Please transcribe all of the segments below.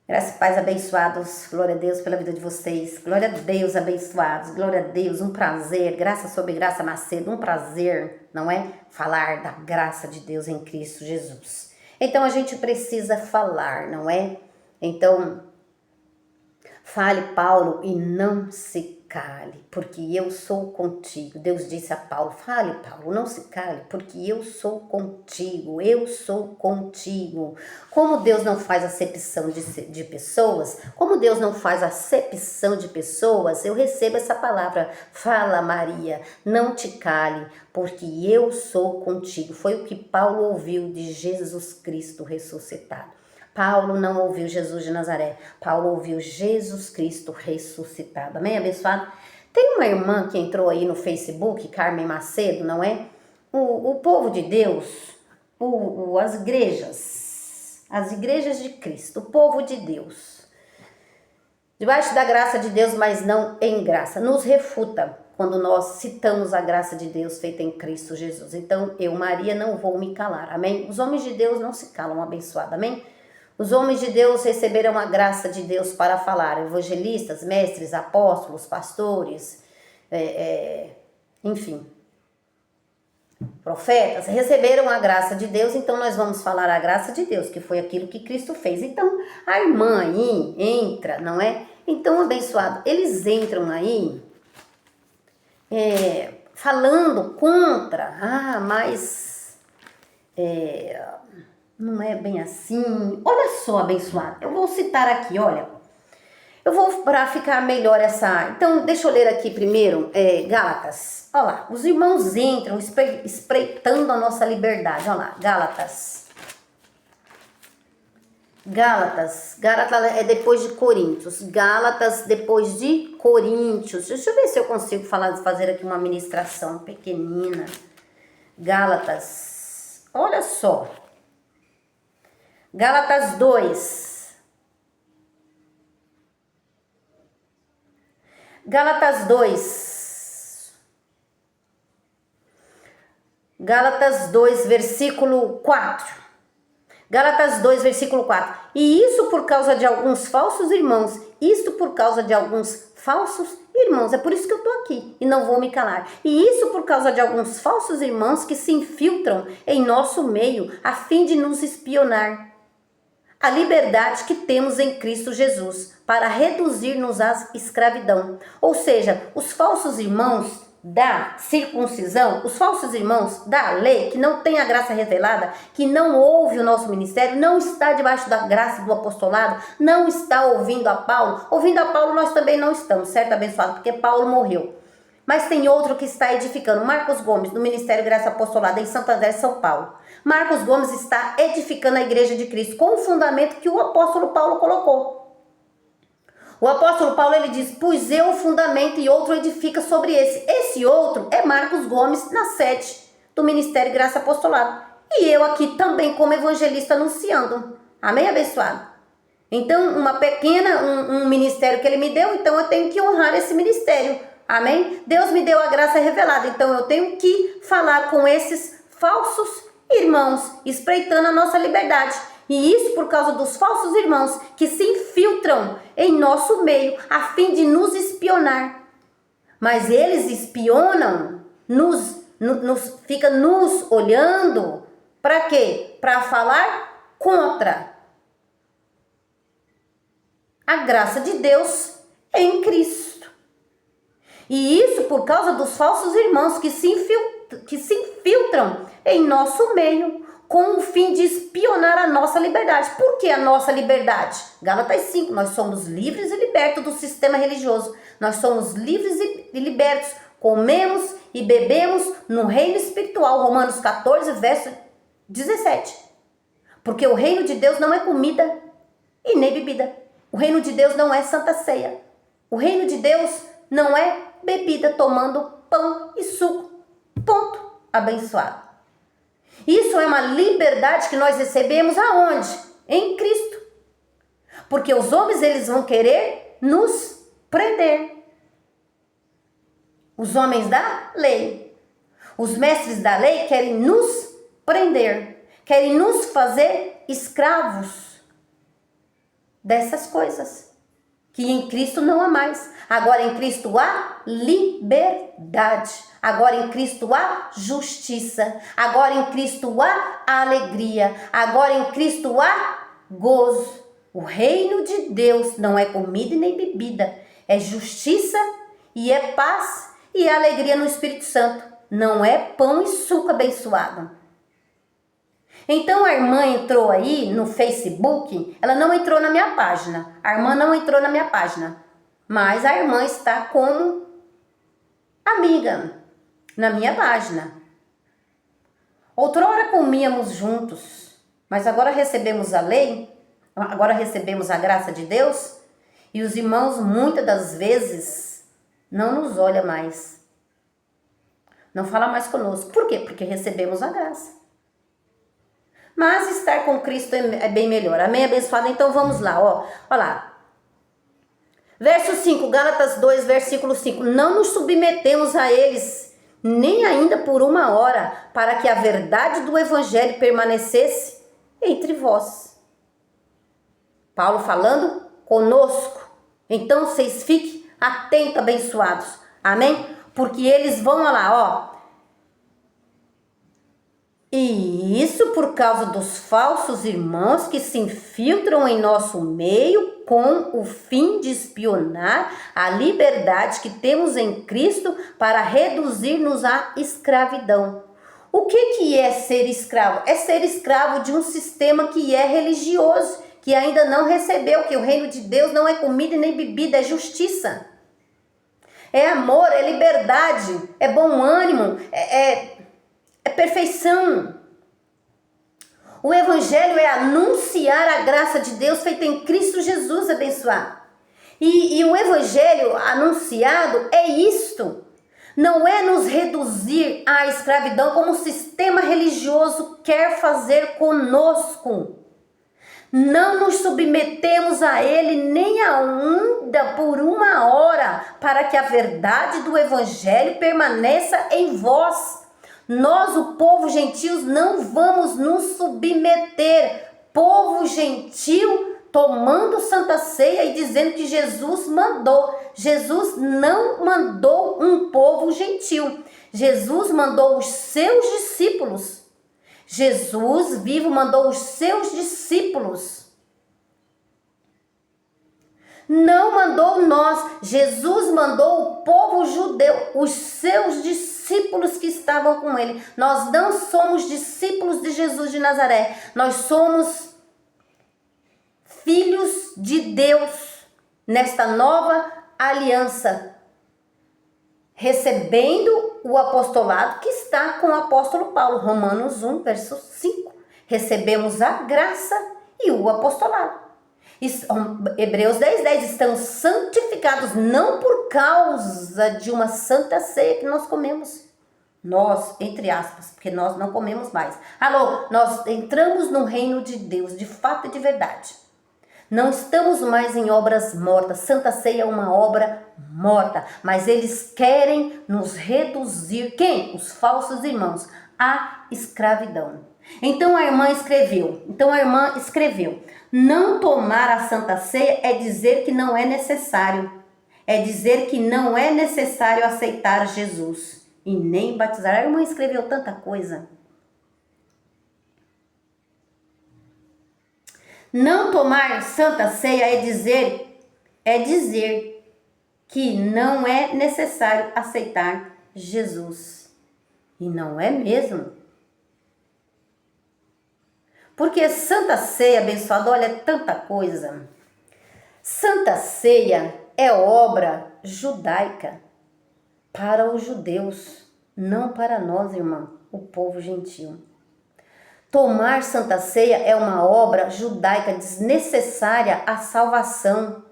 Graça e paz, abençoados, glória a Deus pela vida de vocês, glória a Deus, abençoados, glória a Deus, um prazer, graça sobre graça, Macedo, um prazer, não é? Falar da graça de Deus em Cristo Jesus. Então a gente precisa falar, não é? Então, fale, Paulo, e não se cale, porque eu sou contigo. Deus disse a Paulo, fale, Paulo, não se cale, porque eu sou contigo, eu sou contigo. Como Deus não faz acepção de pessoas, como Deus não faz acepção de pessoas, eu recebo essa palavra, fala, Maria, não te cale, porque eu sou contigo. Foi o que Paulo ouviu de Jesus Cristo ressuscitado. Paulo não ouviu Jesus de Nazaré. Paulo ouviu Jesus Cristo ressuscitado. Amém, abençoado? Tem uma irmã que entrou aí no Facebook, Carmen Macedo, não é? O povo de Deus, as igrejas de Cristo, o povo de Deus, debaixo da graça de Deus, mas não em graça, nos refuta quando nós citamos a graça de Deus feita em Cristo Jesus. Então, eu, Maria, não vou me calar, amém? Os homens de Deus não se calam, abençoado, amém? Os homens de Deus receberam a graça de Deus para falar, evangelistas, mestres, apóstolos, pastores, enfim, profetas, receberam a graça de Deus, então nós vamos falar a graça de Deus, que foi aquilo que Cristo fez. Então, a irmã aí entra, não é? Então, abençoado, eles entram aí falando contra, mas não é bem assim. Olha só, abençoado, eu vou citar aqui, olha, eu vou para ficar melhor essa. Então, deixa eu ler aqui primeiro, Gálatas. Olha lá, os irmãos entram espreitando a nossa liberdade. Olha lá, Gálatas é depois de Coríntios. Gálatas depois de Coríntios. Deixa eu ver se eu consigo fazer aqui uma ministração pequenina. Gálatas, olha só. Gálatas 2. Gálatas 2, versículo 4. Gálatas 2, versículo 4. E isso por causa de alguns falsos irmãos. Isto por causa de alguns falsos irmãos. É por isso que eu estou aqui e não vou me calar. E isso por causa de alguns falsos irmãos que se infiltram em nosso meio a fim de nos espionar. A liberdade que temos em Cristo Jesus para reduzir-nos à escravidão. Ou seja, os falsos irmãos da circuncisão, os falsos irmãos da lei, que não tem a graça revelada, que não ouve o nosso ministério, não está debaixo da graça do apostolado, não está ouvindo a Paulo. Ouvindo a Paulo nós também não estamos, certo, abençoado? Porque Paulo morreu. Mas tem outro que está edificando, Marcos Gomes, do Ministério Graça Apostolada em Santo André, São Paulo. Marcos Gomes está edificando a igreja de Cristo com o fundamento que o apóstolo Paulo colocou. O apóstolo Paulo, ele diz, pois eu fundamento e outro edifica sobre esse. Esse outro é Marcos Gomes, na sede do Ministério Graça Apostolada. E eu aqui também como evangelista anunciando. Amém, abençoado? Então, um ministério que ele me deu, então eu tenho que honrar esse ministério. Amém? Deus me deu a graça revelada, então eu tenho que falar com esses falsos irmãos, espreitando a nossa liberdade. E isso por causa dos falsos irmãos que se infiltram em nosso meio a fim de nos espionar. Mas eles espionam, fica nos olhando, para quê? Para falar contra a graça de Deus em Cristo. E isso por causa dos falsos irmãos que se infiltram em nosso meio com o fim de espionar a nossa liberdade. Por que a nossa liberdade? Gálatas 5, nós somos livres e libertos do sistema religioso. Nós somos livres e libertos. Comemos e bebemos no reino espiritual. Romanos 14, verso 17. Porque o reino de Deus não é comida e nem bebida. O reino de Deus não é santa ceia. O reino de Deus não é bebida tomando pão e suco. Ponto. Abençoado. Isso é uma liberdade que nós recebemos aonde? Em Cristo. Porque os homens, eles vão querer nos prender. Os homens da lei. Os mestres da lei querem nos prender. Querem nos fazer escravos dessas coisas. Que em Cristo não há mais. Agora em Cristo há liberdade. Agora em Cristo há justiça. Agora em Cristo há alegria. Agora em Cristo há gozo. O reino de Deus não é comida e nem bebida. É justiça e é paz e é alegria no Espírito Santo. Não é pão e suco abençoado. Então a irmã entrou aí no Facebook, ela não entrou na minha página. A irmã não entrou na minha página. Mas a irmã está como amiga na minha página. Outrora comíamos juntos, mas agora recebemos a lei, agora recebemos a graça de Deus, e os irmãos muitas das vezes não nos olham mais. Não fala mais conosco. Por quê? Porque recebemos a graça. Mas estar com Cristo é bem melhor. Amém, abençoado? Então vamos lá, ó. Olha lá. Verso 5, Gálatas 2, versículo 5. Não nos submetemos a eles, nem ainda por uma hora, para que a verdade do evangelho permanecesse entre vós. Paulo falando conosco. Então vocês fiquem atentos, abençoados. Amém? Porque eles vão lá, ó. E isso por causa dos falsos irmãos que se infiltram em nosso meio com o fim de espionar a liberdade que temos em Cristo para reduzir-nos à escravidão. O que é ser escravo? É ser escravo de um sistema que é religioso, que ainda não recebeu, que o reino de Deus não é comida e nem bebida, é justiça. É amor, é liberdade, é bom ânimo, é perfeição. O evangelho é anunciar a graça de Deus feita em Cristo Jesus, abençoado. E o evangelho anunciado é isto. Não é nos reduzir à escravidão como o sistema religioso quer fazer conosco. Não nos submetemos a ele nem ainda por uma hora, para que a verdade do evangelho permaneça em vós. Nós, o povo gentio, não vamos nos submeter. Povo gentil tomando Santa Ceia e dizendo que Jesus mandou. Jesus não mandou um povo gentil. Jesus mandou os seus discípulos. Jesus vivo mandou os seus discípulos. Não mandou nós. Jesus mandou o povo judeu, os seus discípulos que estavam com ele. Nós não somos discípulos de Jesus de Nazaré. Nós somos filhos de Deus nesta nova aliança, recebendo o apostolado que está com o apóstolo Paulo. Romanos 1, verso 5. Recebemos a graça e o apostolado. Hebreus 10:10, estão santificados não por causa de uma santa ceia que nós comemos. Nós, entre aspas, porque nós não comemos mais. Alô, nós entramos no reino de Deus, de fato e de verdade. Não estamos mais em obras mortas. Santa Ceia é uma obra morta. Mas eles querem nos reduzir, quem? Os falsos irmãos, à escravidão. Então a irmã escreveu. Não tomar a Santa Ceia é dizer que não é necessário. É dizer que não é necessário aceitar Jesus e nem batizar. A irmã escreveu tanta coisa. Não tomar Santa Ceia é dizer que não é necessário aceitar Jesus. E não é mesmo. Porque Santa Ceia, abençoado, olha, é tanta coisa. Santa Ceia é obra judaica para os judeus, não para nós, irmão, o povo gentil. Tomar Santa Ceia é uma obra judaica desnecessária à salvação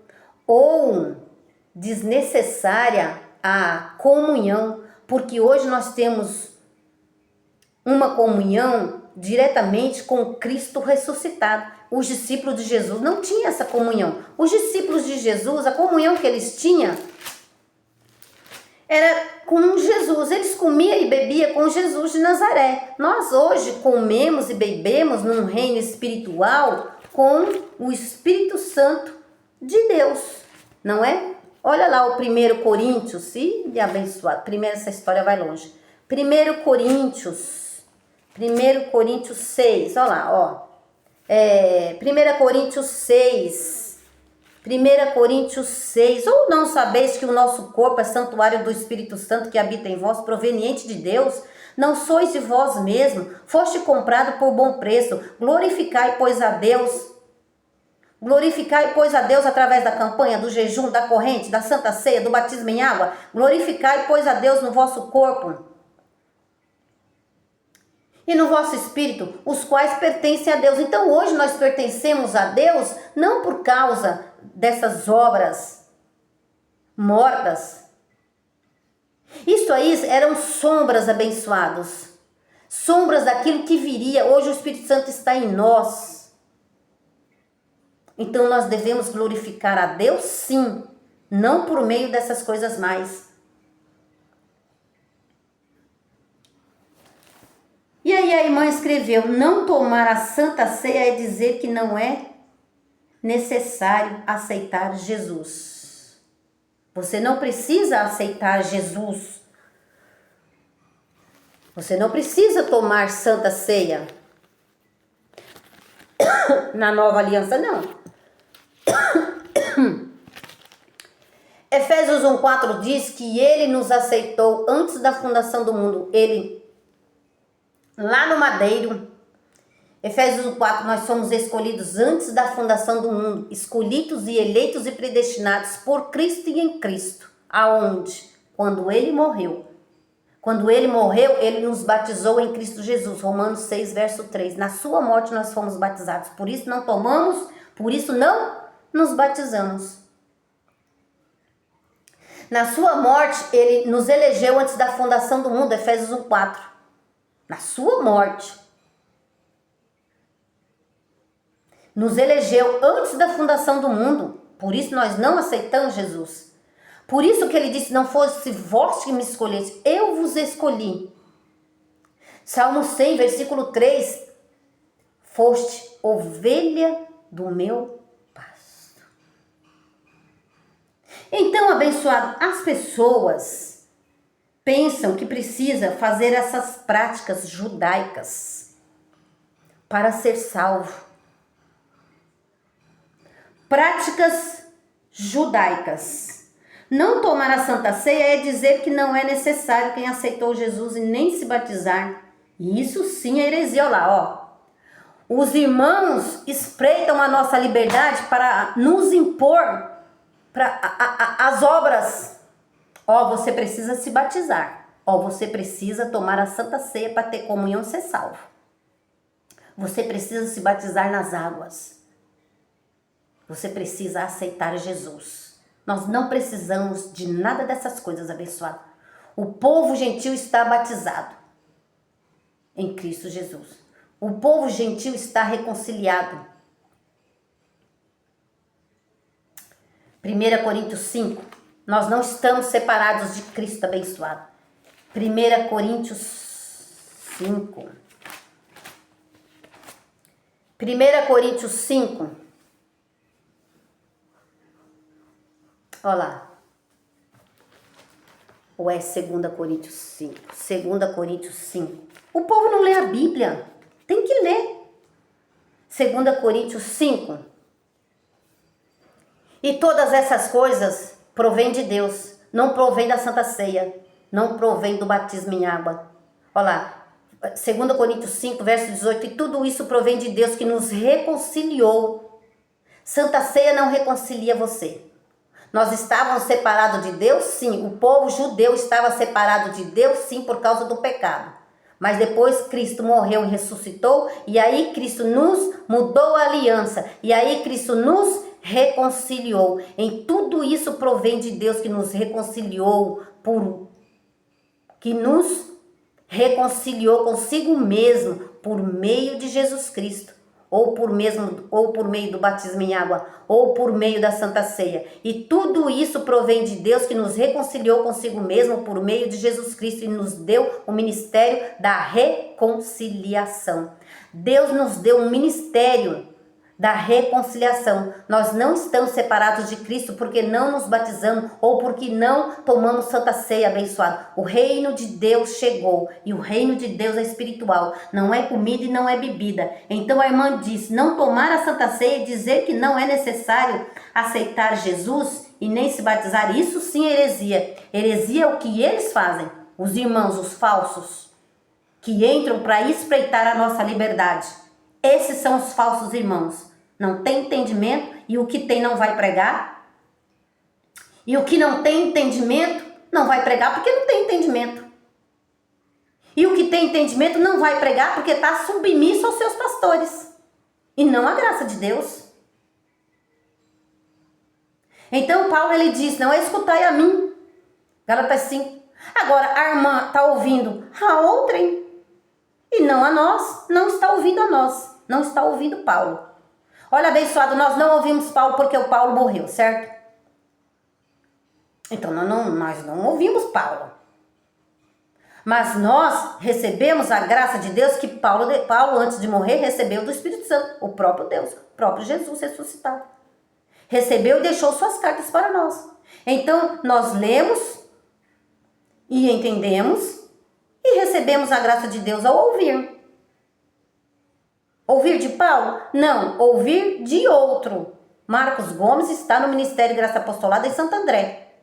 ou desnecessária à comunhão, porque hoje nós temos uma comunhão diretamente com Cristo ressuscitado. Os discípulos de Jesus não tinham essa comunhão. Os discípulos de Jesus, a comunhão que eles tinham era com Jesus. Eles comiam e bebiam com Jesus de Nazaré. Nós hoje comemos e bebemos num reino espiritual com o Espírito Santo de Deus, não é? Olha lá o 1 Coríntios, se abençoado. Primeiro, essa história vai longe. 1 Coríntios 6, olha lá, ó. 1 Coríntios 6, 1 Coríntios 6, ou não sabeis que o nosso corpo é santuário do Espírito Santo que habita em vós, proveniente de Deus? Não sois de vós mesmo, foste comprado por bom preço. Glorificai, pois, a Deus. Glorificai, pois, a Deus através da campanha, do jejum, da corrente, da santa ceia, do batismo em água. Glorificai, pois, a Deus no vosso corpo e no vosso espírito, os quais pertencem a Deus. Então, hoje nós pertencemos a Deus não por causa dessas obras mortas. Isso aí eram sombras, abençoados. Sombras daquilo que viria. Hoje o Espírito Santo está em nós. Então nós devemos glorificar a Deus, sim. Não por meio dessas coisas mais. E aí a irmã escreveu: não tomar a Santa Ceia é dizer que não é necessário aceitar Jesus. Você não precisa aceitar Jesus. Você não precisa tomar Santa Ceia. Na nova aliança, não. Efésios 1,4 diz que ele nos aceitou antes da fundação do mundo. Ele, lá no madeiro. Efésios 1,4, nós somos escolhidos antes da fundação do mundo, escolhidos e eleitos e predestinados por Cristo e em Cristo. Aonde? Quando ele morreu. Quando ele morreu, ele nos batizou em Cristo Jesus. Romanos 6, verso 3. Na sua morte nós fomos batizados. Por isso não tomamos, por isso não nos batizamos. Na sua morte, ele nos elegeu antes da fundação do mundo. Efésios 1,4. Na sua morte. Nos elegeu antes da fundação do mundo. Por isso nós não aceitamos Jesus. Por isso que ele disse: não fosse vós que me escolhesse, eu vos escolhi. Salmo 100, versículo 3. Foste ovelha do meu pasto. Então, abençoado, as pessoas pensam que precisa fazer essas práticas judaicas para ser salvo. Práticas judaicas. Não tomar a Santa Ceia é dizer que não é necessário quem aceitou Jesus e nem se batizar. E isso sim é heresia. Olha lá, ó. Os irmãos espreitam a nossa liberdade para nos impor as obras. Ó, você precisa se batizar. Ó, você precisa tomar a Santa Ceia para ter comunhão e ser salvo. Você precisa se batizar nas águas. Você precisa aceitar Jesus. Nós não precisamos de nada dessas coisas, abençoado. O povo gentil está batizado em Cristo Jesus. O povo gentil está reconciliado. 1 Coríntios 5. Nós não estamos separados de Cristo, abençoado. 1 Coríntios 5. 1 Coríntios 5. Olha lá. Ou é 2 Coríntios 5? 2 Coríntios 5. O povo não lê a Bíblia. Tem que ler. 2 Coríntios 5. E todas essas coisas provêm de Deus. Não provém da Santa Ceia. Não provém do batismo em água. Olha lá. 2 Coríntios 5, verso 18. E tudo isso provém de Deus que nos reconciliou. Santa Ceia não reconcilia você. Nós estávamos separados de Deus, sim. O povo judeu estava separado de Deus, sim, por causa do pecado. Mas depois Cristo morreu e ressuscitou. E aí Cristo nos mudou a aliança. E aí Cristo nos reconciliou. Em tudo isso provém de Deus que nos reconciliou. Que nos reconciliou consigo mesmo por meio de Jesus Cristo. Ou por meio do batismo em água, ou por meio da Santa Ceia. E tudo isso provém de Deus que nos reconciliou consigo mesmo por meio de Jesus Cristo e nos deu o ministério da reconciliação. Deus nos deu um ministério da reconciliação. Nós não estamos separados de Cristo porque não nos batizamos ou porque não tomamos Santa Ceia abençoada. O reino de Deus chegou e o reino de Deus é espiritual, não é comida e não é bebida. Então a irmã diz, não tomar a Santa Ceia e dizer que não é necessário aceitar Jesus e nem se batizar, isso sim é heresia. Heresia é o que eles fazem, os irmãos, os falsos, que entram para espreitar a nossa liberdade. Esses são os falsos irmãos. Não tem entendimento e o que tem não vai pregar. E o que não tem entendimento não vai pregar porque não tem entendimento. E o que tem entendimento não vai pregar porque está submisso aos seus pastores. E não à graça de Deus. Então Paulo ele diz, não é escutai a mim. Gálatas 5. Agora a irmã está ouvindo a outrem. E não a nós, não está ouvindo a nós. Não está ouvindo Paulo. Olha, abençoado, nós não ouvimos Paulo porque o Paulo morreu, certo? Então nós não ouvimos Paulo. Mas nós recebemos a graça de Deus que Paulo antes de morrer, recebeu do Espírito Santo. O próprio Deus, o próprio Jesus ressuscitado. Recebeu e deixou suas cartas para nós. Então nós lemos e entendemos e recebemos a graça de Deus ao ouvir. Ouvir de Paulo? Não, ouvir de outro. Marcos Gomes está no Ministério Graça Apostolada em Santo André,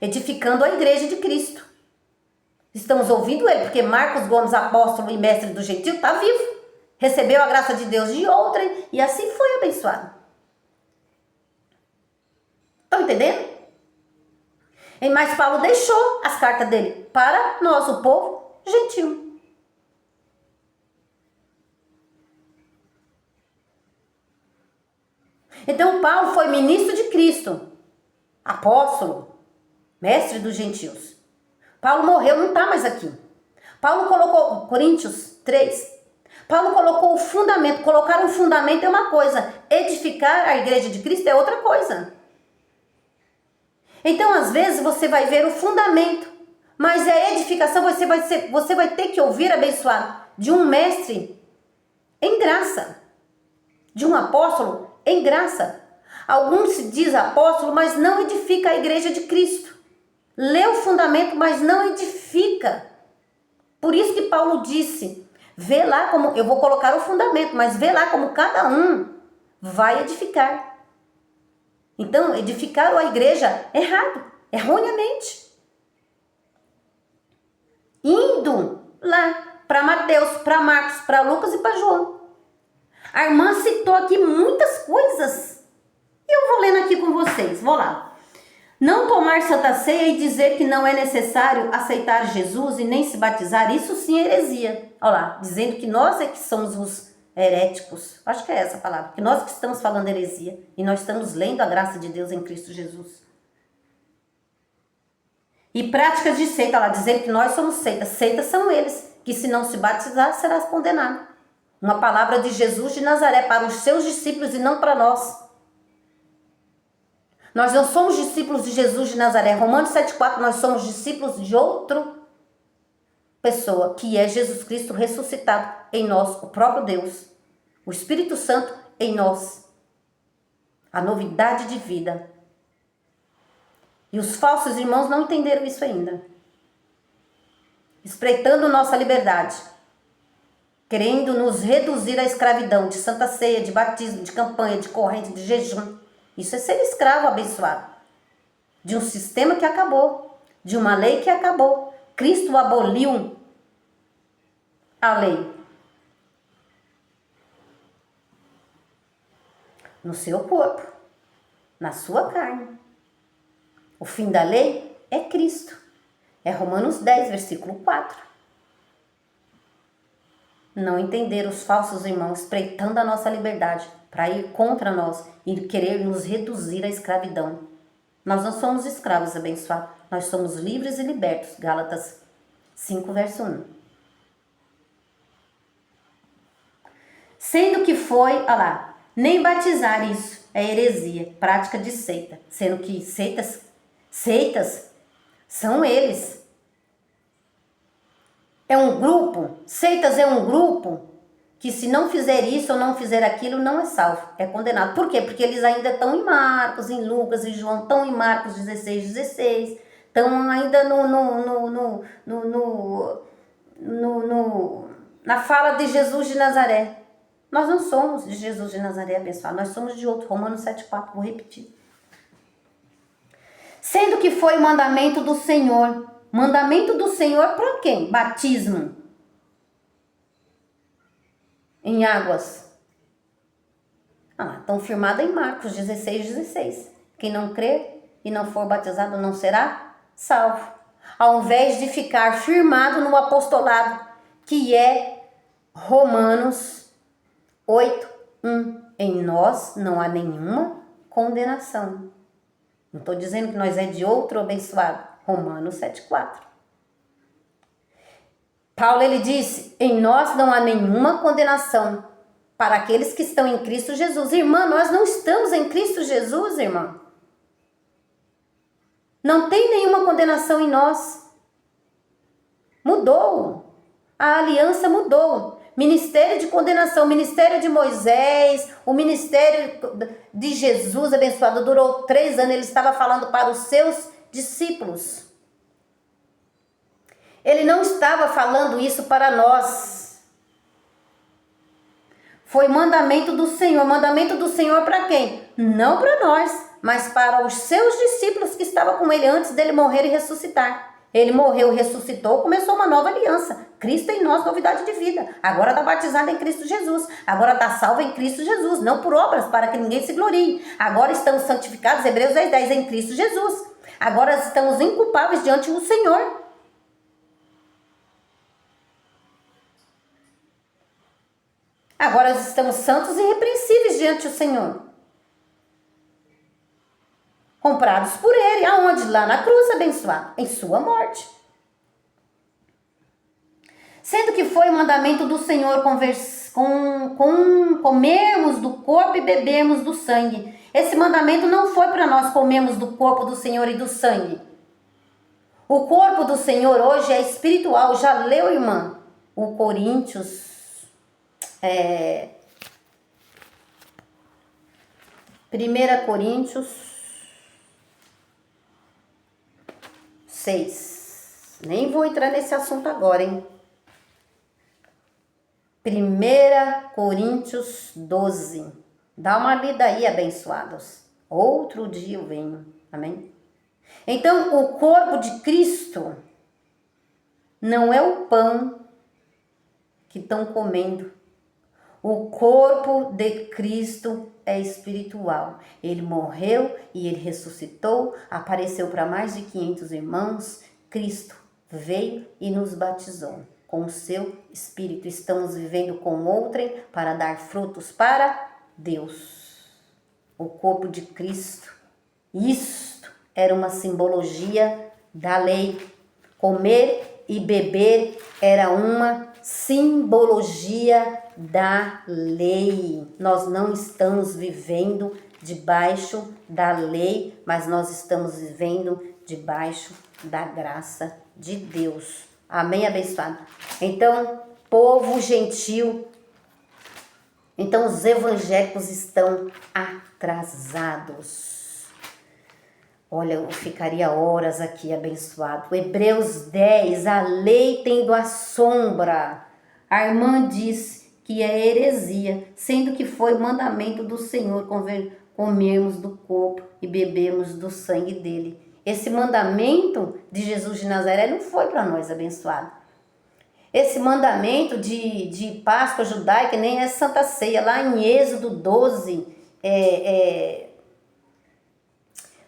edificando a igreja de Cristo. Estamos ouvindo ele, porque Marcos Gomes, apóstolo e mestre do gentil, está vivo. Recebeu a graça de Deus de outrem e assim foi abençoado. Estão entendendo? Mas Paulo deixou as cartas dele para nós, o povo gentil. Então Paulo foi ministro de Cristo, apóstolo, mestre dos gentios. Paulo morreu, não está mais aqui. Paulo colocou, Coríntios 3, Paulo colocou o fundamento. Colocar um fundamento é uma coisa, edificar a igreja de Cristo é outra coisa. Então às vezes você vai ver o fundamento, mas a edificação você vai ter que ouvir, abençoado, de um mestre em graça, de um apóstolo em graça. Alguns se diz apóstolo, mas não edifica a igreja de Cristo. Lê o fundamento, mas não edifica. Por isso que Paulo disse, vê lá como, eu vou colocar o fundamento, mas vê lá como cada um vai edificar. Então, edificar a igreja errado, erroneamente. Indo lá para Mateus, para Marcos, para Lucas e para João. A irmã citou aqui muitas coisas. E eu vou lendo aqui com vocês. Vou lá. Não tomar Santa Ceia e dizer que não é necessário aceitar Jesus e nem se batizar, isso sim é heresia. Olha lá, dizendo que nós é que somos os heréticos. Acho que é essa a palavra. Que nós que estamos falando heresia. E nós estamos lendo a graça de Deus em Cristo Jesus. E práticas de seita, lá, dizendo que nós somos seitas. Seitas são eles, que se não se batizar, será condenado. Uma palavra de Jesus de Nazaré para os seus discípulos e não para nós. Nós não somos discípulos de Jesus de Nazaré. Romanos 7,4, nós somos discípulos de outra pessoa, que é Jesus Cristo ressuscitado em nós, o próprio Deus. O Espírito Santo em nós. A novidade de vida. E os falsos irmãos não entenderam isso ainda. Espreitando nossa liberdade. Querendo nos reduzir à escravidão de Santa Ceia, de batismo, de campanha, de corrente, de jejum. Isso é ser escravo abençoado. De um sistema que acabou. De uma lei que acabou. Cristo aboliu a lei. No seu corpo. Na sua carne. O fim da lei é Cristo. É Romanos 10, versículo 4. Não entender os falsos irmãos espreitando a nossa liberdade para ir contra nós e querer nos reduzir à escravidão. Nós não somos escravos, abençoados. Nós somos livres e libertos. Gálatas 5, verso 1. Sendo que foi, olha lá, nem batizar isso é heresia, prática de seita. Sendo que seitas são eles. É um grupo, seitas é um grupo que se não fizer isso ou não fizer aquilo, não é salvo, é condenado. Por quê? Porque eles ainda estão em Marcos, em Lucas e João, estão em Marcos 16, estão ainda na fala de Jesus de Nazaré. Nós não somos de Jesus de Nazaré, abençoado, nós somos de outro. Romanos 7,4, vou repetir. Sendo que foi mandamento do Senhor. Mandamento do Senhor para quem? Batismo em águas. Estão firmado em Marcos 16. Quem não crer e não for batizado não será salvo. Ao invés de ficar firmado no apostolado, que é Romanos 8:1. Em nós não há nenhuma condenação. Não estou dizendo que nós é de outro abençoado. Romanos 7,4. Paulo, ele disse, em nós não há nenhuma condenação para aqueles que estão em Cristo Jesus. Irmã, nós não estamos em Cristo Jesus, irmã. Não tem nenhuma condenação em nós. Mudou. A aliança mudou. Ministério de condenação, ministério de Moisés, o ministério de Jesus abençoado durou 3 anos. Ele estava falando para os seus discípulos. Ele não estava falando isso para nós. Foi mandamento do Senhor. Mandamento do Senhor para quem? Não para nós, mas para os seus discípulos que estavam com ele antes dele morrer e ressuscitar. Ele morreu, ressuscitou, começou uma nova aliança. Cristo em nós, novidade de vida. Agora está batizado em Cristo Jesus. Agora está salvo em Cristo Jesus. Não por obras, para que ninguém se glorie. Agora estamos santificados, Hebreus 10:10, em Cristo Jesus. Agora estamos inculpáveis diante do Senhor. Agora estamos santos e irrepreensíveis diante do Senhor. Comprados por Ele. Aonde? Lá na cruz, abençoado. Em sua morte. Sendo que foi o mandamento do Senhor comermos do corpo e bebermos do sangue. Esse mandamento não foi para nós comermos do corpo do Senhor e do sangue. O corpo do Senhor hoje é espiritual. Já leu, irmã? O Coríntios... 1 Coríntios 6. Nem vou entrar nesse assunto agora, hein? 1 Coríntios 12. Dá uma lida aí, abençoados. Outro dia eu venho. Amém? Então, o corpo de Cristo não é o pão que estão comendo. O corpo de Cristo é espiritual. Ele morreu e ele ressuscitou, apareceu para mais de 500 irmãos. Cristo veio e nos batizou com o seu Espírito. Estamos vivendo com outrem para dar frutos para Deus. O corpo de Cristo. Isto era uma simbologia da lei. Comer e beber era uma simbologia da lei. Nós não estamos vivendo debaixo da lei, mas nós estamos vivendo debaixo da graça de Deus. Amém, abençoado? Então, povo gentil, então os evangélicos estão atrasados. Olha, eu ficaria horas aqui, abençoado. Hebreus 10, a lei tendo a sombra. A irmã diz que é heresia, sendo que foi mandamento do Senhor comermos do corpo e bebermos do sangue dele. Esse mandamento de Jesus de Nazaré não foi para nós, abençoado. Esse mandamento de Páscoa judaica nem é Santa Ceia. Lá em Êxodo 12,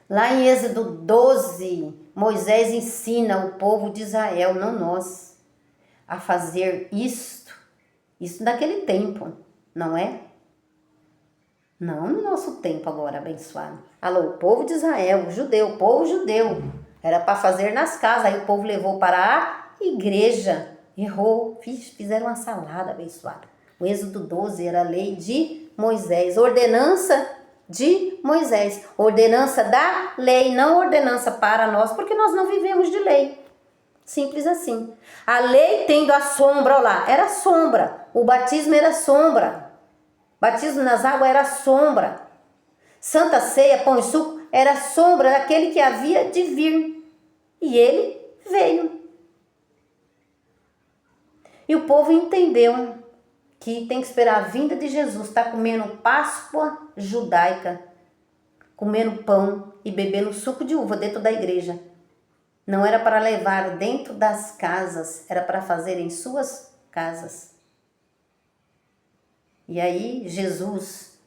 lá em Êxodo 12, Moisés ensina o povo de Israel, não nós, a fazer isto naquele tempo, não é? Não no nosso tempo agora, abençoado. Alô, o povo de Israel, o povo judeu, era para fazer nas casas, aí o povo levou para a igreja, errou, fizeram uma salada, abençoado. O Êxodo 12 era a lei de Moisés, ordenança de Moisés, ordenança da lei, não ordenança para nós, porque nós não vivemos de lei. Simples assim. A lei tendo a sombra, olha lá, era sombra. O batismo era sombra. Batismo nas águas era sombra. Santa Ceia, pão e suco, era sombra daquele que havia de vir. E ele veio. E o povo entendeu que tem que esperar a vinda de Jesus. Está comendo Páscoa judaica, comendo pão e bebendo suco de uva dentro da igreja. Não era para levar dentro das casas, era para fazer em suas casas. E aí Jesus,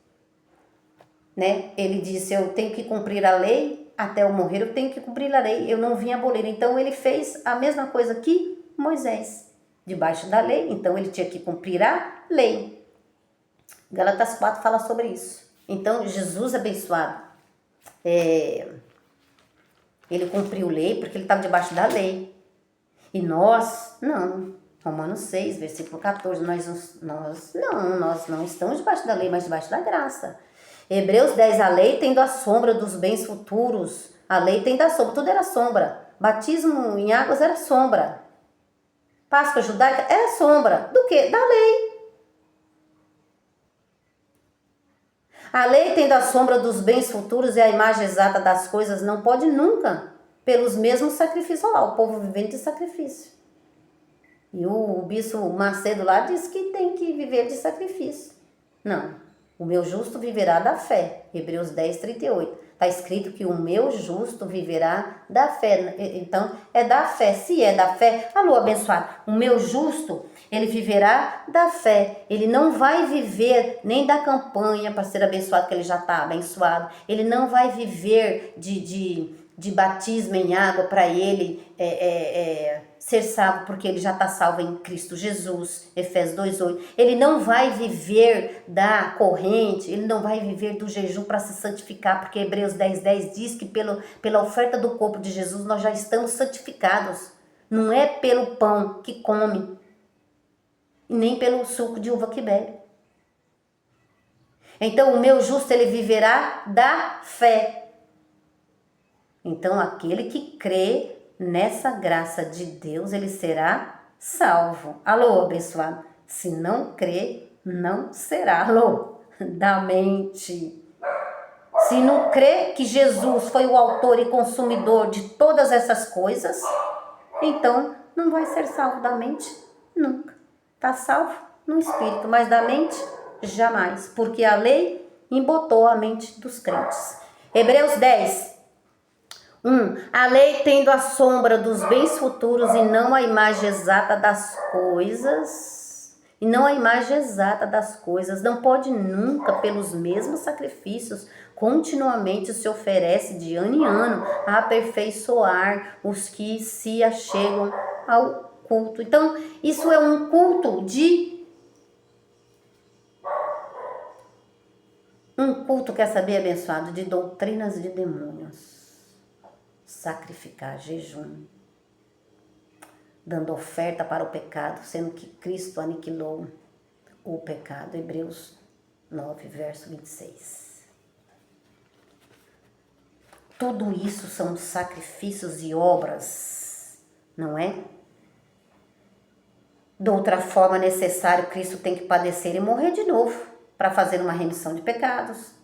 né, ele disse, eu tenho que cumprir a lei, até eu morrer eu tenho que cumprir a lei, eu não vim abolir. Então ele fez a mesma coisa que Moisés, debaixo da lei, então ele tinha que cumprir a lei. Gálatas 4 fala sobre isso. Então Jesus abençoado, ele cumpriu a lei porque ele estava debaixo da lei. E nós, não. Romanos 6, versículo 14, nós não estamos debaixo da lei, mas debaixo da graça. Hebreus 10, a lei tendo a sombra dos bens futuros. A lei tendo a sombra, tudo era sombra. Batismo em águas era sombra. Páscoa judaica era sombra. Do quê? Da lei. A lei tendo a sombra dos bens futuros e a imagem exata das coisas não pode nunca, pelos mesmos sacrifícios. Olha lá, o povo vivendo de sacrifício. E o bispo Macedo lá disse que tem que viver de sacrifício. Não, o meu justo viverá da fé. Hebreus 10, 38. Está escrito que o meu justo viverá da fé. Então, é da fé. Se é da fé, alô, abençoado, o meu justo, ele viverá da fé. Ele não vai viver nem da campanha para ser abençoado, que ele já está abençoado. Ele não vai viver de batismo em água para ele ser salvo, porque ele já está salvo em Cristo Jesus, Efésios 2:8. Ele não vai viver da corrente, ele não vai viver do jejum para se santificar, porque Hebreus 10:10 diz que pela oferta do corpo de Jesus nós já estamos santificados. Não é pelo pão que come, nem pelo suco de uva que bebe. Então o meu justo, ele viverá da fé. Então aquele que crê nessa graça de Deus, ele será salvo. Alô, abençoado. Se não crê, não será. Alô, da mente. Se não crê que Jesus foi o autor e consumidor de todas essas coisas, então não vai ser salvo da mente nunca. Está salvo no espírito, mas da mente jamais. Porque a lei embotou a mente dos crentes. Hebreus 10. A lei tendo a sombra dos bens futuros e não a imagem exata das coisas. E não a imagem exata das coisas. Não pode nunca, pelos mesmos sacrifícios, continuamente se oferece de ano em ano a aperfeiçoar os que se achegam ao culto. Então, isso é um culto quer saber, abençoado, de doutrinas de demônios. Sacrificar, jejum, dando oferta para o pecado, sendo que Cristo aniquilou o pecado. Hebreus 9, verso 26. Tudo isso são sacrifícios e obras, não é? De outra forma, necessário, Cristo tem que padecer e morrer de novo para fazer uma remissão de pecados.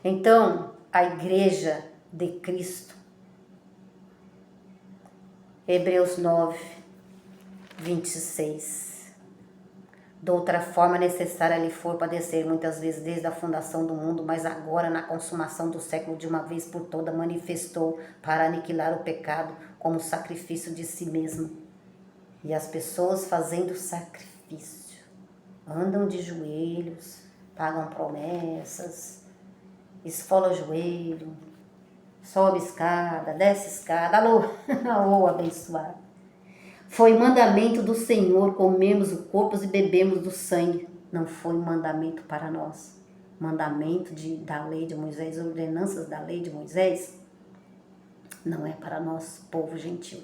Então, a igreja de Cristo, Hebreus 9, 26. De outra forma necessária lhe for padecer muitas vezes desde a fundação do mundo, mas agora na consumação do século de uma vez por toda manifestou para aniquilar o pecado como sacrifício de si mesmo. E as pessoas fazendo sacrifício, andam de joelhos, pagam promessas, esfola o joelho, sobe escada, desce escada. Alô, alô, abençoado. Foi mandamento do Senhor, comemos o corpo e bebemos do sangue. Não foi mandamento para nós. Mandamento da lei de Moisés, ordenanças da lei de Moisés, não é para nós, povo gentil.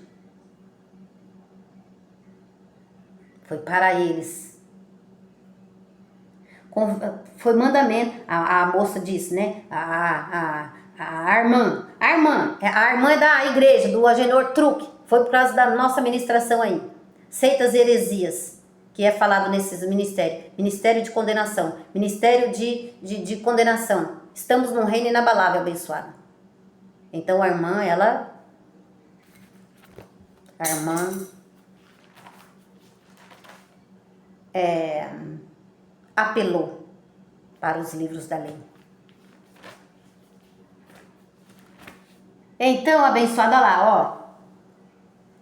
Foi para eles. foi mandamento. A moça disse, né? A irmã é da igreja, do Agenor Truque. Foi por causa da nossa ministração aí. Seitas e heresias, que é falado nesses ministérios. Ministério de condenação, ministério de condenação. Estamos num reino inabalável, abençoado. Então a irmã apelou para os livros da lei. Então, abençoada lá, ó.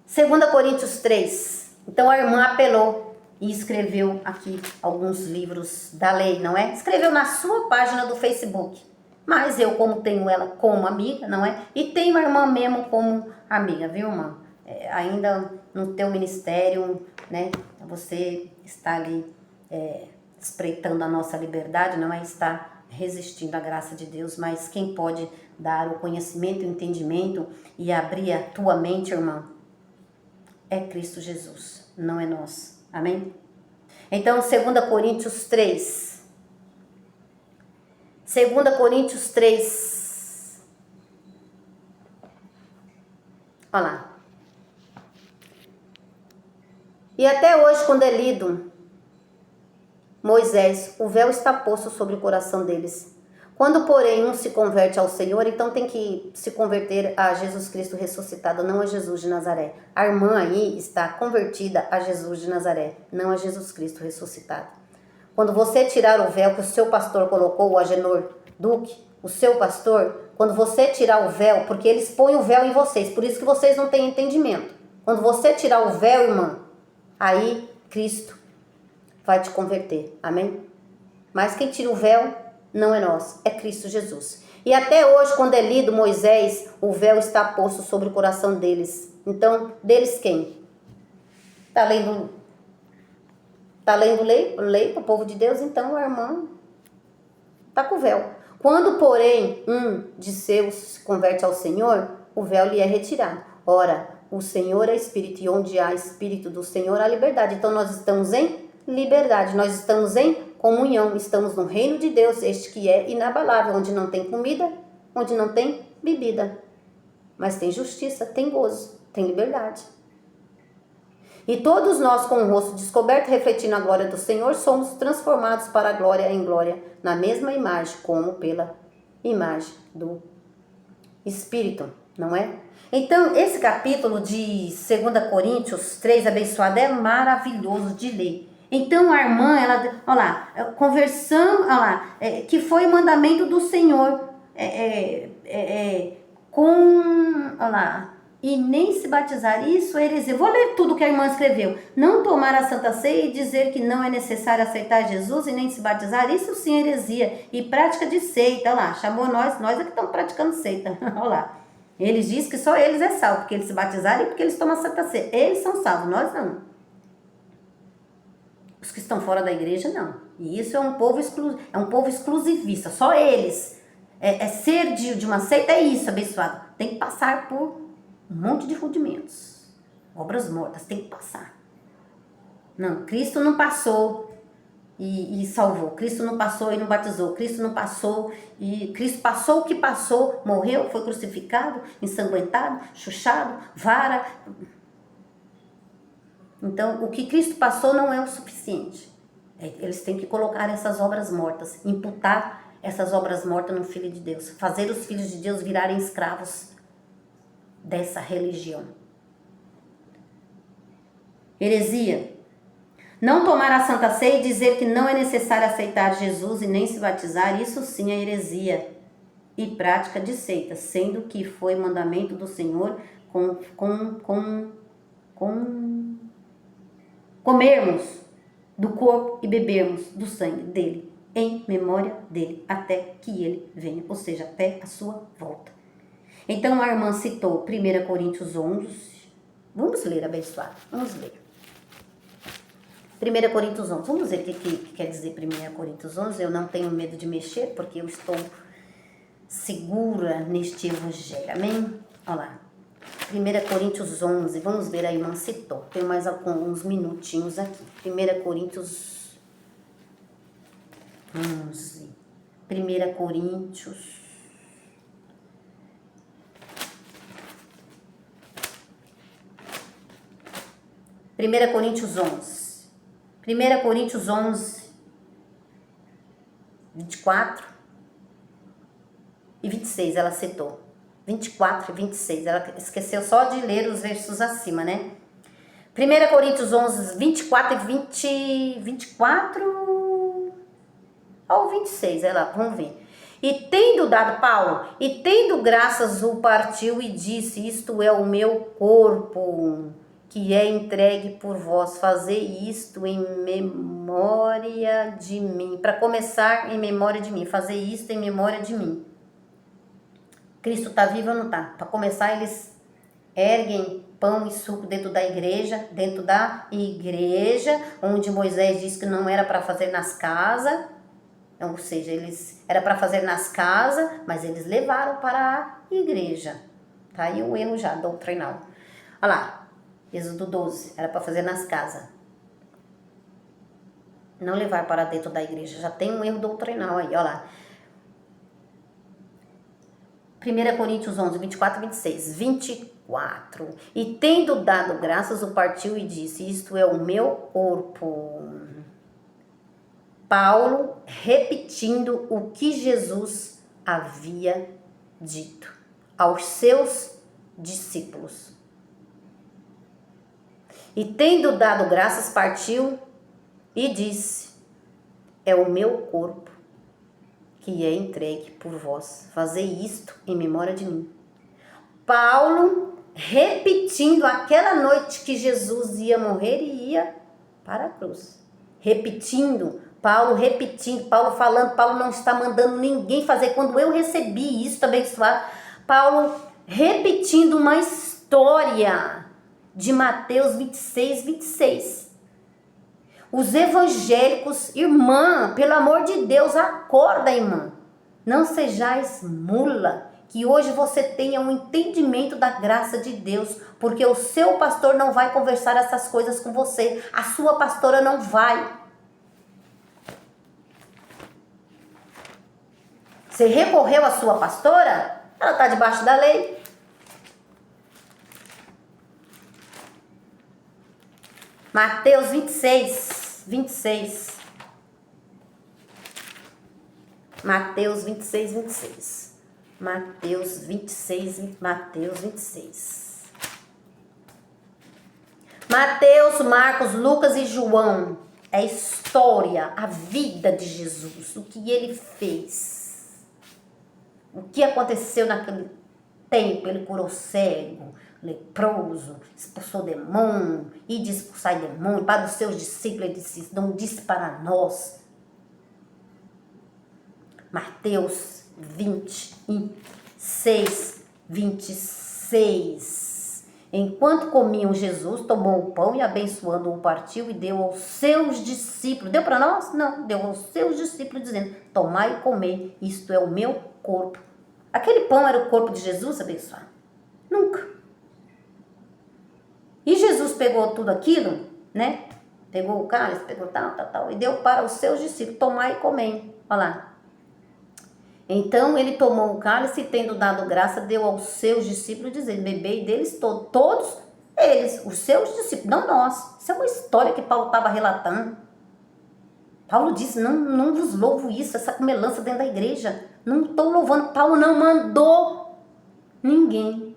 2 Coríntios 3. Então a irmã apelou e escreveu aqui alguns livros da lei, não é? Escreveu na sua página do Facebook. Mas eu, como tenho ela como amiga, não é? E tenho a irmã mesmo como amiga, viu, irmã? Ainda no teu ministério, né? Você está ali espreitando a nossa liberdade, não é? Está resistindo à graça de Deus, mas quem pode dar o conhecimento, o entendimento e abrir a tua mente, irmã, é Cristo Jesus, não é nós. Amém? Então, 2 Coríntios 3. 2 Coríntios 3. Olha lá. E até hoje, quando é lido Moisés, o véu está posto sobre o coração deles. Quando, porém, um se converte ao Senhor, então tem que se converter a Jesus Cristo ressuscitado, não a Jesus de Nazaré. A irmã aí está convertida a Jesus de Nazaré, não a Jesus Cristo ressuscitado. Quando você tirar o véu que o seu pastor colocou, o Agenor Duque, o seu pastor, quando você tirar o véu, porque eles põem o véu em vocês, por isso que vocês não têm entendimento. Quando você tirar o véu, irmã, aí Cristo vai te converter. Amém? Mas quem tira o véu não é nós, é Cristo Jesus. E até hoje, quando é lido Moisés, o véu está posto sobre o coração deles. Então, deles quem? Está lendo lei para o povo de Deus, então a irmã está com o véu. Quando, porém, um de seus se converte ao Senhor, o véu lhe é retirado. Ora, o Senhor é Espírito, e onde há Espírito do Senhor, há liberdade. Então, nós estamos em liberdade, nós estamos em comunhão, estamos no reino de Deus, este que é inabalável, onde não tem comida, onde não tem bebida, mas tem justiça, tem gozo, tem liberdade. E todos nós, com o rosto descoberto, refletindo a glória do Senhor, somos transformados para a glória em glória, na mesma imagem, como pela imagem do Espírito, não é? Então, esse capítulo de 2 Coríntios 3, abençoado, é maravilhoso de ler. Então, a irmã, ela, olha lá, conversando, olha lá, que foi o mandamento do Senhor, olha lá, e nem se batizar, isso é heresia. Vou ler tudo que a irmã escreveu. Não tomar a Santa Ceia e dizer que não é necessário aceitar Jesus e nem se batizar, isso sim é heresia. E prática de seita, olha lá, chamou nós é que estamos praticando seita, olha lá. Eles dizem que só eles é salvo, porque eles se batizaram e porque eles tomam a Santa Ceia. Eles são salvos, nós não. Os que estão fora da igreja, não. E isso é um povo exclusivista, só eles. Ser de uma seita é isso, abençoado. Tem que passar por um monte de rudimentos. Obras mortas, tem que passar. Não, Cristo não passou e salvou. Cristo não passou e não batizou. Cristo não passou e... Cristo passou o que passou, morreu, foi crucificado, ensanguentado, chuchado, vara... Então, o que Cristo passou não é o suficiente. Eles têm que colocar essas obras mortas, imputar essas obras mortas no Filho de Deus, fazer os filhos de Deus virarem escravos dessa religião. Heresia. Não tomar a Santa Ceia e dizer que não é necessário aceitar Jesus e nem se batizar, isso sim é heresia e prática de seita, sendo que foi mandamento do Senhor comermos do corpo e bebermos do sangue dele, em memória dele, até que ele venha, ou seja, até a sua volta. Então a irmã citou 1 Coríntios 11, vamos ler, abençoado, vamos ler. 1 Coríntios 11, vamos ver o que quer dizer 1 Coríntios 11, eu não tenho medo de mexer, porque eu estou segura neste evangelho, amém? Olha lá. 1 Coríntios 11, vamos ver, a irmã citou, tem mais alguns minutinhos aqui. 1 Coríntios 11. 1 Coríntios. Primeira Coríntios 11. 1 Coríntios 11, 24 e 26, ela citou. 24 e 26, ela esqueceu só de ler os versos acima, né? 1 Coríntios 11, 24 e 24 ao 26, vamos ver. E tendo dado, Paulo, e tendo graças o partiu e disse, isto é o meu corpo, que é entregue por vós, fazer isto em memória de mim. Para começar, em memória de mim, fazer isto em memória de mim. Cristo está vivo ou não está? Para começar, eles erguem pão e suco dentro da igreja, onde Moisés disse que não era para fazer nas casas, ou seja, era para fazer nas casas, mas eles levaram para a igreja. Tá aí o erro já, doutrinal. Olha lá, Êxodo 12, era para fazer nas casas. Não levar para dentro da igreja, já tem um erro doutrinal aí, olha lá. 1 Coríntios 11, 24 e 26. 24. E tendo dado graças, o partiu e disse, isto é o meu corpo. Paulo repetindo o que Jesus havia dito aos seus discípulos. E tendo dado graças, partiu e disse, é o meu corpo que é entregue por vós. Fazei isto em memória de mim. Paulo repetindo aquela noite que Jesus ia morrer e ia para a cruz. Paulo falando, Paulo não está mandando ninguém fazer. Quando eu recebi isso também, Paulo repetindo uma história de Mateus 26, 26. Os evangélicos, irmã, pelo amor de Deus, acorda, irmã. Não sejais mula, que hoje você tenha um entendimento da graça de Deus, porque o seu pastor não vai conversar essas coisas com você, a sua pastora não vai. Você recorreu à sua pastora? Ela está debaixo da lei. Mateus 26, 26. Mateus 26, 26. Mateus 26, Mateus 26. Mateus, Marcos, Lucas e João. É a história, a vida de Jesus, o que ele fez. O que aconteceu naquele tempo, ele curou cego, leproso, expulsou demônio, e de expulsar demônio, para os seus discípulos, ele disse, não disse para nós. Mateus 26, 26. Enquanto comiam, Jesus tomou o pão e abençoando o partiu e deu aos seus discípulos. Deu para nós? Não, deu aos seus discípulos dizendo, tomai e comei, isto é o meu corpo. Aquele pão era o corpo de Jesus abençoado? Nunca. E Jesus pegou tudo aquilo, né? Pegou o cálice, pegou tal, e deu para os seus discípulos, tomai e comei. Olha lá. Então ele tomou o cálice e tendo dado graça, deu aos seus discípulos, dizendo, bebei deles todos eles, os seus discípulos, não nós. Isso é uma história que Paulo estava relatando. Paulo disse, não vos louvo isso, essa comelança dentro da igreja. Não estou louvando. Paulo não mandou ninguém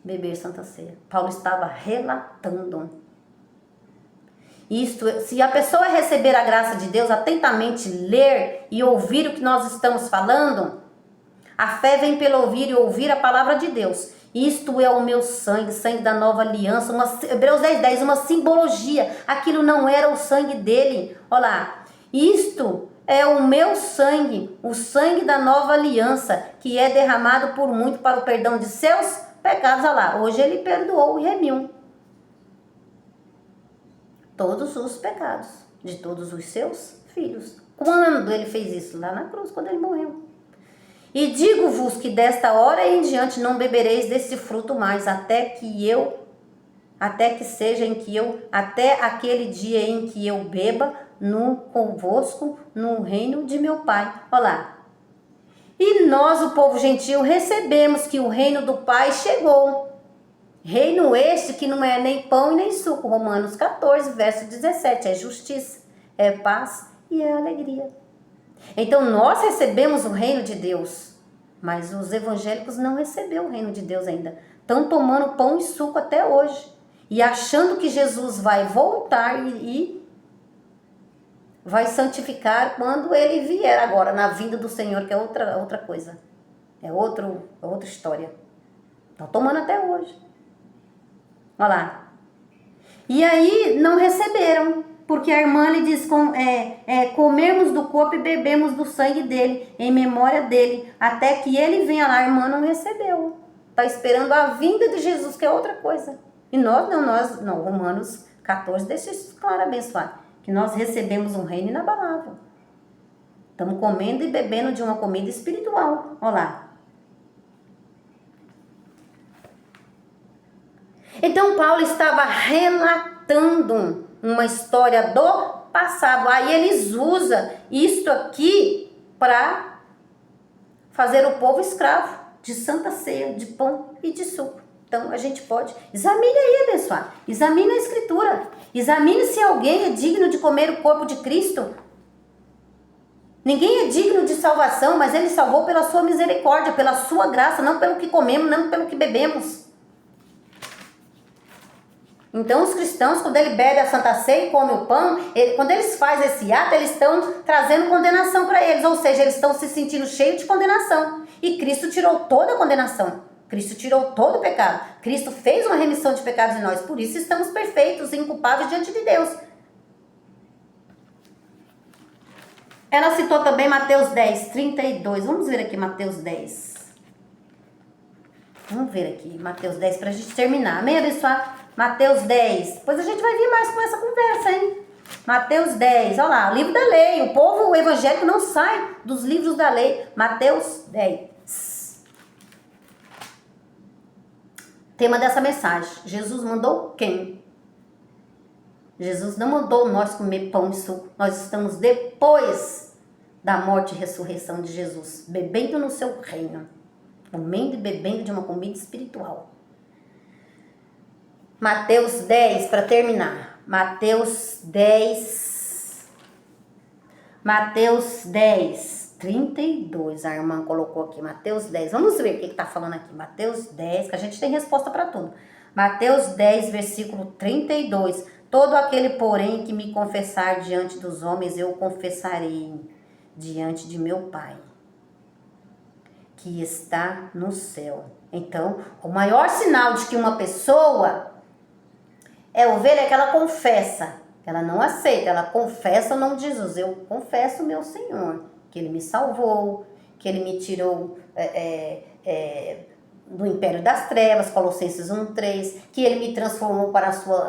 beber Santa Ceia. Paulo estava relatando. Isto, se a pessoa receber a graça de Deus, atentamente ler e ouvir o que nós estamos falando, a fé vem pelo ouvir e ouvir a palavra de Deus. Isto é o meu sangue, sangue da nova aliança, Hebreus 10:10, uma simbologia. Aquilo não era o sangue dele. Olha lá, isto é o meu sangue, o sangue da nova aliança, que é derramado por muito para o perdão de seus pecados. Olha lá, hoje ele perdoou e remiu todos os pecados de todos os seus filhos. Quando ele fez isso? Lá na cruz, quando ele morreu. E digo-vos que desta hora em diante não bebereis desse fruto mais, até até aquele dia em que eu beba convosco no reino de meu Pai. Olha lá. E nós, o povo gentil, recebemos que o reino do Pai chegou. Reino este que não é nem pão e nem suco. Romanos 14, verso 17. É justiça, é paz e é alegria. Então nós recebemos o reino de Deus, mas os evangélicos não receberam o reino de Deus ainda. Estão tomando pão e suco até hoje. E achando que Jesus vai voltar e vai santificar quando ele vier agora, na vinda do Senhor, que é outra coisa. É outra história. Estão tomando até hoje. Olha lá. E aí não receberam, porque a irmã lhe diz, comermos do corpo e bebemos do sangue dele, em memória dele, até que ele venha lá. A irmã não recebeu. Está esperando a vinda de Jesus, que é outra coisa. E nós não. Romanos 14 deixa isso claro, abençoado. Que nós recebemos um reino inabalável. Estamos comendo e bebendo de uma comida espiritual. Olha lá. Então Paulo estava relatando uma história do passado. Aí eles usam isto aqui para fazer o povo escravo de santa ceia, de pão e de suco. Então a gente pode, examine aí, abençoado, examine a escritura, examine se alguém é digno de comer o corpo de Cristo. Ninguém é digno de salvação, mas ele salvou pela sua misericórdia, pela sua graça, não pelo que comemos, não pelo que bebemos. Então os cristãos, quando ele bebe a santa ceia e come o pão, quando eles fazem esse ato, eles estão trazendo condenação para eles, ou seja, eles estão se sentindo cheios de condenação. E Cristo tirou toda a condenação. Cristo tirou todo o pecado. Cristo fez uma remissão de pecados em nós. Por isso estamos perfeitos e inculpáveis diante de Deus. Ela citou também Mateus 10, 32. Vamos ver aqui Mateus 10. Vamos ver aqui Mateus 10 para a gente terminar. Amém, abençoado? Mateus 10. Depois a gente vai vir mais com essa conversa, hein? Mateus 10. Olha lá, o livro da lei. O povo evangélico não sai dos livros da lei. Mateus 10. Tema dessa mensagem. Jesus mandou quem? Jesus não mandou nós comer pão e suco. Nós estamos depois da morte e ressurreição de Jesus, bebendo no seu reino, comendo e bebendo de uma comida espiritual. Mateus 10, para terminar. Mateus 10, 32, a irmã colocou aqui, Mateus 10, vamos ver o que está falando aqui, Mateus 10, que a gente tem resposta para tudo. Mateus 10, versículo 32, todo aquele, porém, que me confessar diante dos homens, eu confessarei diante de meu Pai, que está no céu. Então, o maior sinal de que uma pessoa é ovelha que ela confessa, ela não aceita, ela confessa o nome de Jesus. Eu confesso o meu Senhor, que Ele me salvou, que Ele me tirou do império das trevas, Colossenses 1:3, que Ele me transformou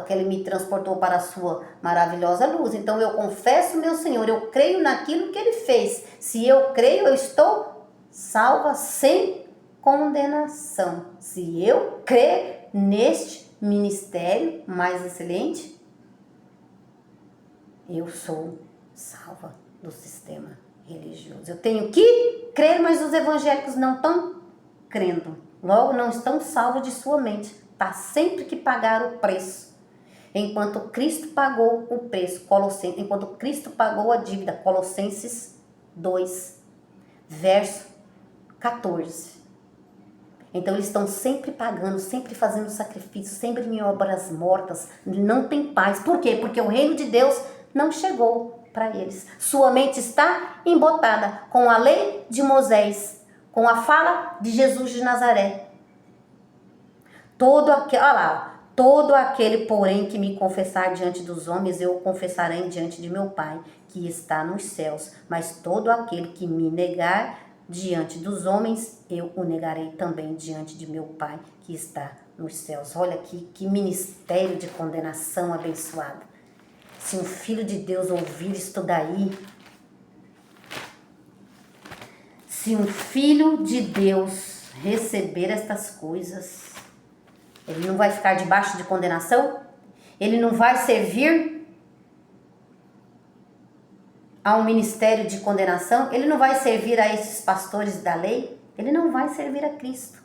que Ele me transportou para a sua maravilhosa luz. Então eu confesso o meu Senhor, eu creio naquilo que Ele fez. Se eu creio, eu estou salva sem condenação. Se eu crer neste ministério mais excelente, eu sou salva do sistema religioso. Eu tenho que crer, mas os evangélicos não estão crendo. Logo, não estão salvos de sua mente. Tá sempre que pagar o preço. Enquanto Cristo pagou o preço, enquanto Cristo pagou a dívida, Colossenses 2, verso 14. Então eles estão sempre pagando, sempre fazendo sacrifício, sempre em obras mortas, não tem paz. Por quê? Porque o reino de Deus não chegou para eles. Sua mente está embotada com a lei de Moisés, com a fala de Jesus de Nazaré. Todo aquele, porém, que me confessar diante dos homens, eu o confessarei diante de meu Pai, que está nos céus. Mas todo aquele que me negar diante dos homens, eu o negarei também diante de meu Pai, que está nos céus. Olha aqui, que ministério de condenação abençoado. Se um filho de Deus ouvir isso daí, se um filho de Deus receber estas coisas, Ele não vai ficar debaixo de condenação? Ele não vai servir a um ministério de condenação? Ele não vai servir a esses pastores da lei? Ele não vai servir a Cristo.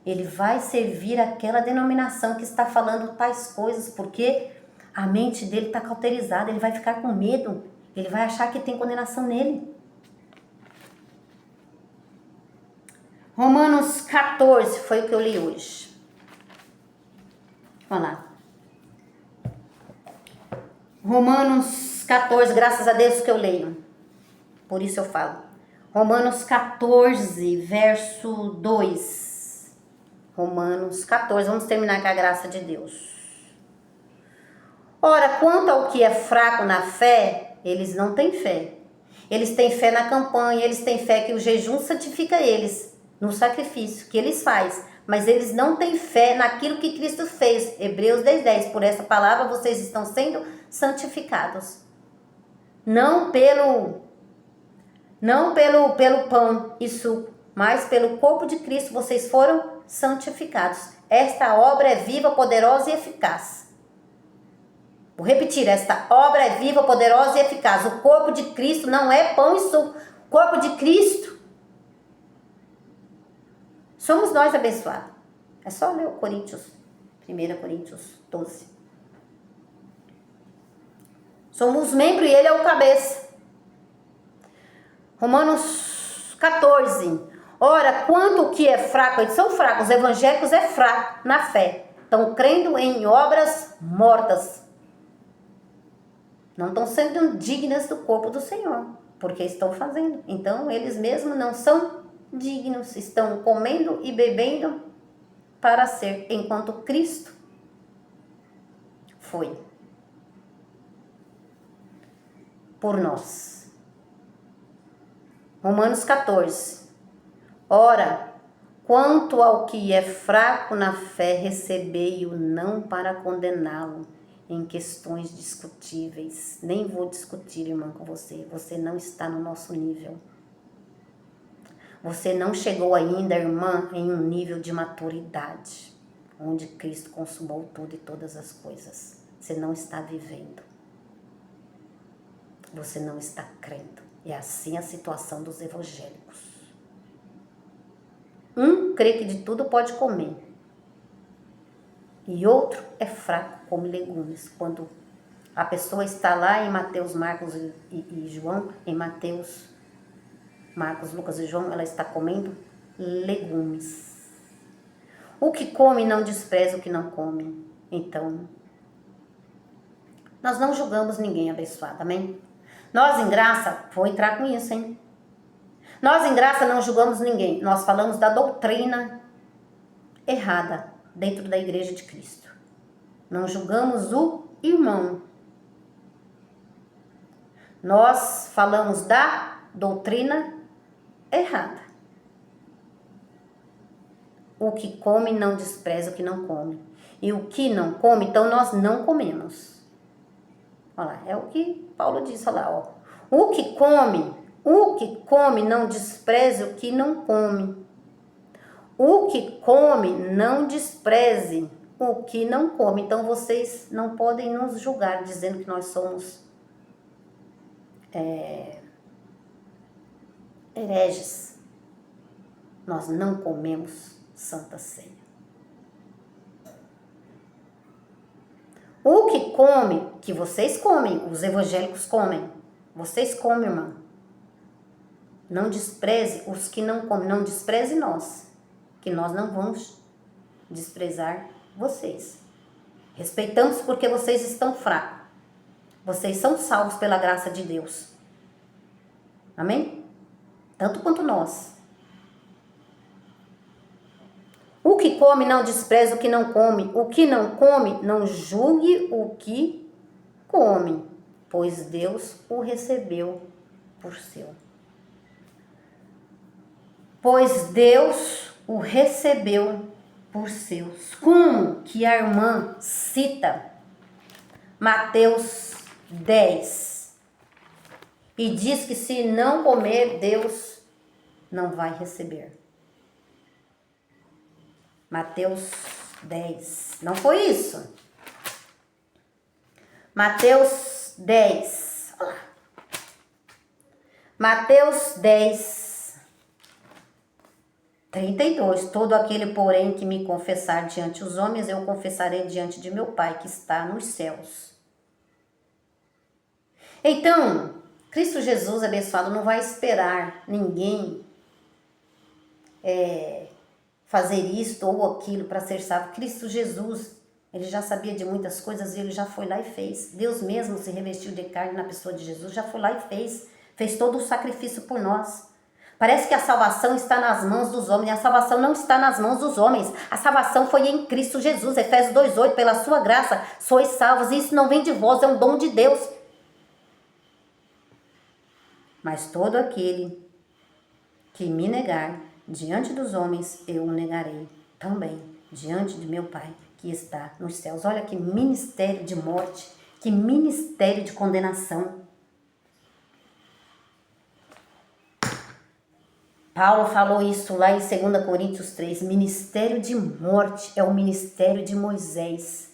Ele vai servir aquela denominação que está falando tais coisas, porque a mente dele está cauterizada, ele vai ficar com medo, ele vai achar que tem condenação nele. Romanos 14 foi o que eu li hoje. Vamos lá. Romanos 14, graças a Deus que eu leio. Por isso eu falo. Romanos 14, verso 2. Romanos 14, vamos terminar com a graça de Deus. Ora, quanto ao que é fraco na fé, eles não têm fé. Eles têm fé na campanha, eles têm fé que o jejum santifica eles, no sacrifício que eles fazem. Mas eles não têm fé naquilo que Cristo fez. Hebreus 10:10. Por essa palavra vocês estão sendo santificados. Não pelo pão e suco, mas pelo corpo de Cristo vocês foram santificados. Esta obra é viva, poderosa e eficaz. Vou repetir, esta obra é viva, poderosa e eficaz. O corpo de Cristo não é pão e suco. O corpo de Cristo somos nós abençoados. É só ler o 1 Coríntios 12. Somos membros e ele é o cabeça. Romanos 14. Ora, quanto o que é fraco, eles são fracos, os evangélicos é fraco na fé. Estão crendo em obras mortas. Não estão sendo dignas do corpo do Senhor, porque estão fazendo. Então, eles mesmos não são dignos, estão comendo e bebendo para ser, enquanto Cristo foi por nós. Romanos 14. Ora, quanto ao que é fraco na fé, recebei-o não para condená-lo em questões discutíveis. Nem vou discutir, irmã, com você. Você não está no nosso nível. Você não chegou ainda, irmã, em um nível de maturidade, onde Cristo consumou tudo e todas as coisas. Você não está vivendo. Você não está crendo. É assim a situação dos evangélicos. Um crê que de tudo pode comer. E outro é fraco, come legumes. Quando a pessoa está lá em Mateus, Marcos e João, em Mateus, Marcos, Lucas e João, ela está comendo legumes. O que come não despreza o que não come. Então, nós não julgamos ninguém abençoado, amém? Nós em graça, vou entrar com isso, hein? Nós em graça não julgamos ninguém. Nós falamos da doutrina errada dentro da igreja de Cristo. Não julgamos o irmão. Nós falamos da doutrina errada. O que come não despreza o que não come. E o que não come, então nós não comemos. Olha lá, é o que Paulo disse, olha lá, ó. O que come não despreze o que não come. O que come não despreze o que não come. Então vocês não podem nos julgar dizendo que nós somos hereges. Nós não comemos Santa Ceia. O que come, que vocês comem, os evangélicos comem. Vocês comem, irmã. Não despreze os que não comem. Não despreze nós, que nós não vamos desprezar vocês. Respeitamos porque vocês estão fracos. Vocês são salvos pela graça de Deus. Amém? Tanto quanto nós. O que come não despreza o que não come. O que não come não julgue o que come, pois Deus o recebeu por seu. Pois Deus o recebeu por seus. Como que a irmã cita Mateus 10 e diz que se não comer, Deus não vai receber. Mateus 10. Não foi isso? Mateus 10. Olha lá. Mateus 10, 32. Todo aquele, porém, que me confessar diante dos homens, eu confessarei diante de meu Pai que está nos céus. Então, Cristo Jesus abençoado não vai esperar ninguém fazer isto ou aquilo para ser salvo. Cristo Jesus, ele já sabia de muitas coisas e ele já foi lá e fez. Deus mesmo se revestiu de carne na pessoa de Jesus, já foi lá e fez todo o sacrifício por nós. Parece que a salvação está nas mãos dos homens. A salvação não está nas mãos dos homens. A salvação foi em Cristo Jesus. Efésios 2:8, pela sua graça sois salvos. E isso não vem de vós, é um dom de Deus. Mas todo aquele que me negar diante dos homens, eu o negarei também diante de meu Pai que está nos céus. Olha que ministério de morte, que ministério de condenação. Paulo falou isso lá em 2 Coríntios 3. Ministério de morte é o ministério de Moisés.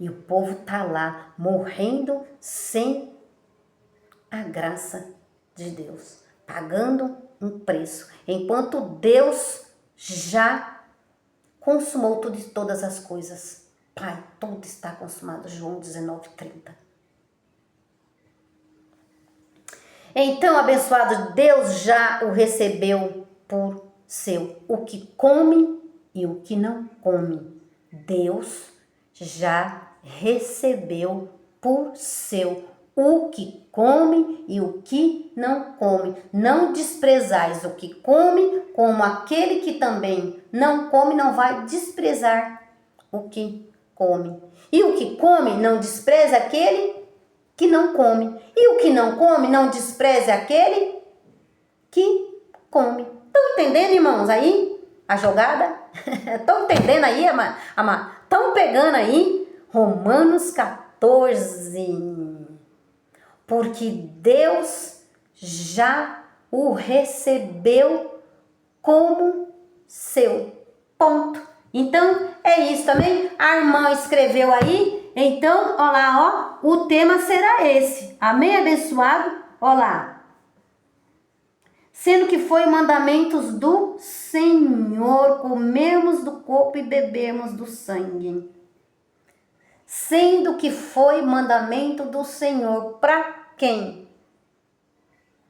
E o povo está lá morrendo sem a graça de Deus, pagando um preço, enquanto Deus já consumou tudo e todas as coisas. Pai, tudo está consumado. João 19:30. Então, abençoado, Deus já o recebeu por seu. O que come e o que não come, Deus já recebeu por seu. O que come e o que não come. Não desprezais o que come, como aquele que também não come não vai desprezar o que come. E o que come não despreza aquele que não come. E o que não come não despreza aquele que come. Estão entendendo, irmãos, aí a jogada? Estão entendendo aí, amado? Estão pegando aí Romanos 14. Porque Deus já o recebeu como seu. Ponto. Então, é isso também. A irmã escreveu aí. Então, ó lá, ó. O tema será esse. Amém, abençoado? Ó lá. Sendo que foi mandamentos do Senhor comermos do corpo e bebermos do sangue. Sendo que foi mandamento do Senhor para quem?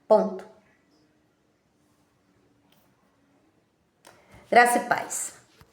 Ponto. Graça e paz.